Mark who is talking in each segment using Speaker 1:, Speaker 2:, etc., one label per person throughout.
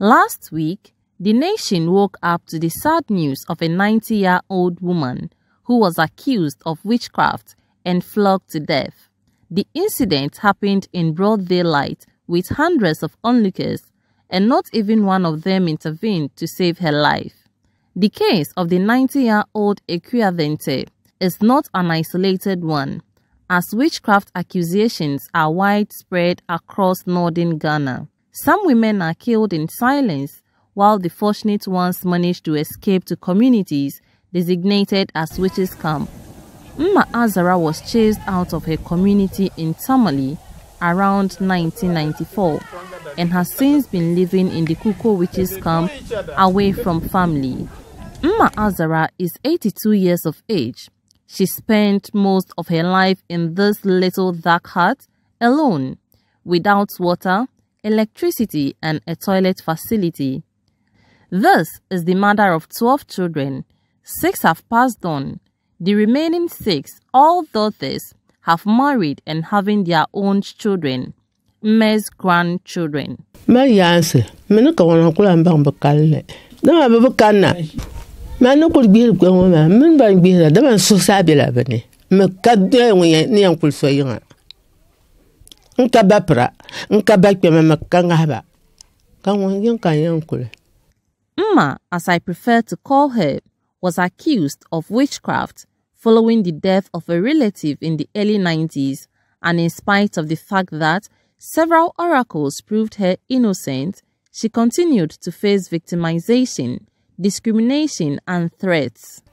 Speaker 1: Last week, the nation woke up to the sad news of a 90-year-old woman who was accused of witchcraft and flogged to death. The incident happened in broad daylight with hundreds of onlookers, and not even one of them intervened to save her life. The case of the 90-year-old Ekuavente is not an isolated one, as witchcraft accusations are widespread across northern Ghana. Some women are killed in silence, while the fortunate ones manage to escape to communities designated as witches' camp. Mma Azara was chased out of her community in Tamale around 1994 and has since been living in the Kukuo witches' camp away from family. Mma Azara is 82 years of age. She spent most of her life in this little dark hut alone, without water, electricity, and a toilet facility. This is the mother of 12 children. 6 have passed on. The remaining 6, all daughters, have married and having their own children, Mme's grandchildren. Mma, as I prefer to call her, was accused of witchcraft following the death of a relative in the early 90s, and in spite of the fact that several oracles proved her innocent, she continued to face victimization, discrimination, and threats.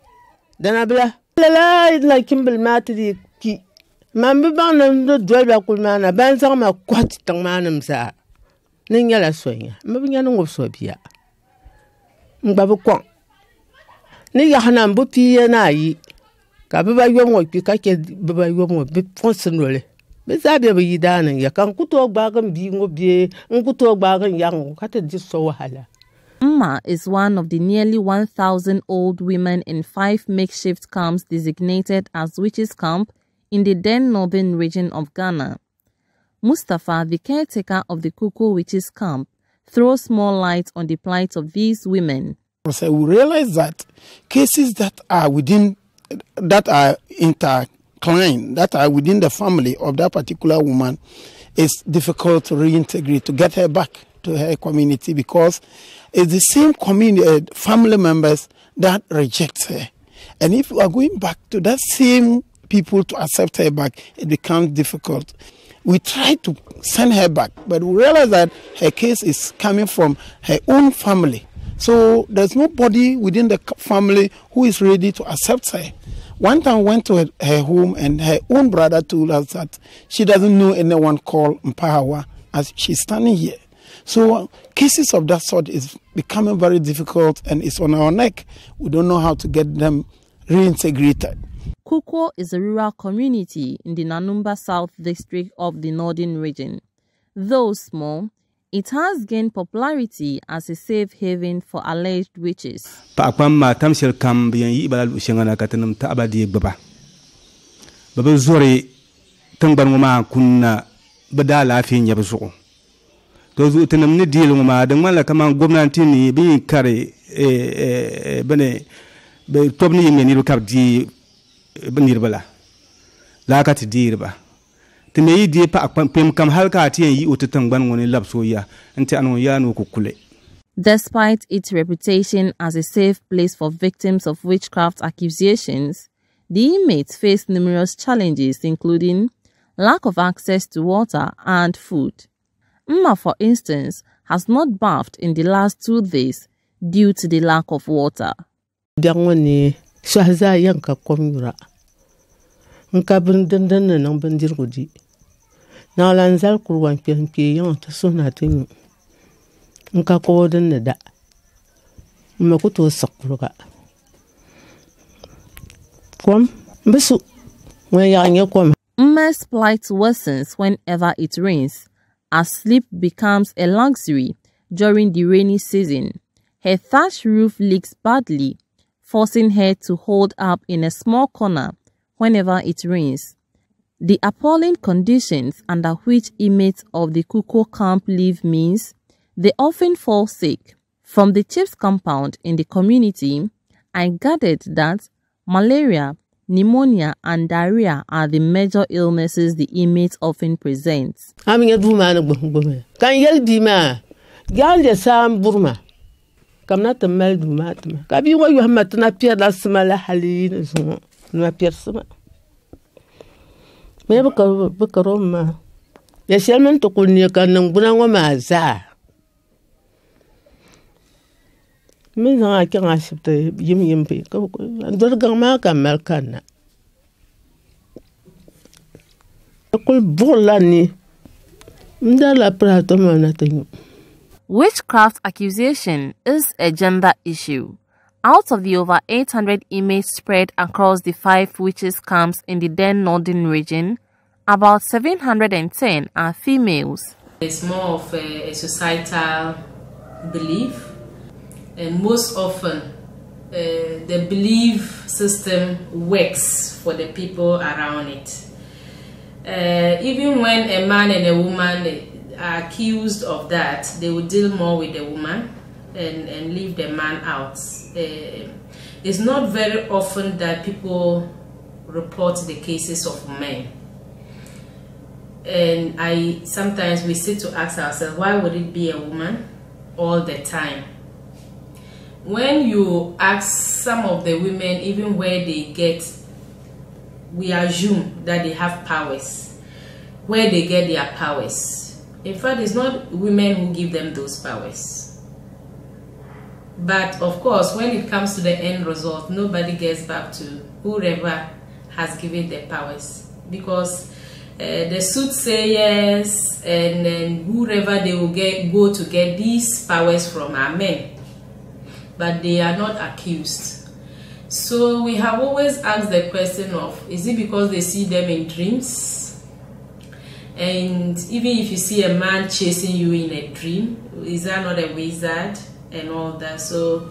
Speaker 1: Mma is one of the nearly 1,000 old women in 5 makeshift camps designated as witches' camp in the then northern region of Ghana. Mustafa, the caretaker of the Kukuo witches' camp, throws more light on the plight of these women.
Speaker 2: So we realize that cases that are intertwined, that are within the family of that particular woman, is difficult to reintegrate, to get her back to her community, because it's the same family members that reject her. And if we are going back to that same people to accept her back, it becomes difficult. We try to send her back, but we realize that her case is coming from her own family. So there's nobody within the family who is ready to accept her. One time I went to her home, and her own brother told us that she doesn't know anyone called Mpahawa as she's standing here. So cases of that sort is becoming very difficult, and it's on our neck. We don't know how to get them reintegrated.
Speaker 1: Kukuo is a rural community in the Nanumba South district of the northern region. Though small, it has gained popularity as a safe haven for alleged witches. Despite its reputation as a safe place for victims of witchcraft accusations, the inmates face numerous challenges, including lack of access to water and food. Mma, for instance, has not bathed in the last 2 days due to the lack of water. Mma's plight worsens whenever it rains, as sleep becomes a luxury during the rainy season. Her thatch roof leaks badly, forcing her to hold up in a small corner whenever it rains. The appalling conditions under which inmates of the Kukuo camp live means They often fall sick. From the chief's compound in the community, I gathered that malaria, pneumonia and diarrhea are the major illnesses the inmates often present. Witchcraft accusation is a gender issue. Out of the over 800 inmates spread across the 5 witches camps in the then northern region, about 710 are females.
Speaker 3: It's more of a societal belief, and most often the belief system works for the people around it. Even when a man and a woman are accused of that, they will deal more with the woman and leave the man out. It's not very often that people report the cases of men. And sometimes we sit to ask ourselves, why would it be a woman all the time? When you ask some of the women, even where they get, we assume that they have powers, where they get their powers. In fact, it's not women who give them those powers. But of course, when it comes to the end result, nobody gets back to whoever has given the powers, because the soothsayers and whoever they will go to get these powers from are men, but they are not accused. So we have always asked the question of, is it because they see them in dreams? And even if you see a man chasing you in a dream, is that not a wizard and all that? So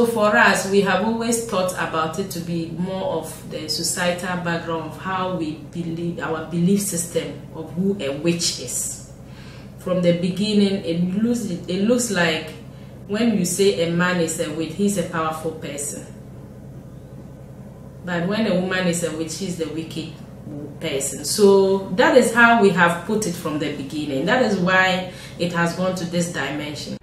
Speaker 3: for us, we have always thought about it to be more of the societal background of how we believe, our belief system of who a witch is. From the beginning, it looks like when you say a man is a witch, he's a powerful person. But when a woman is a witch, she's the wicked person. So that is how we have put it from the beginning. That is why it has gone to this dimension.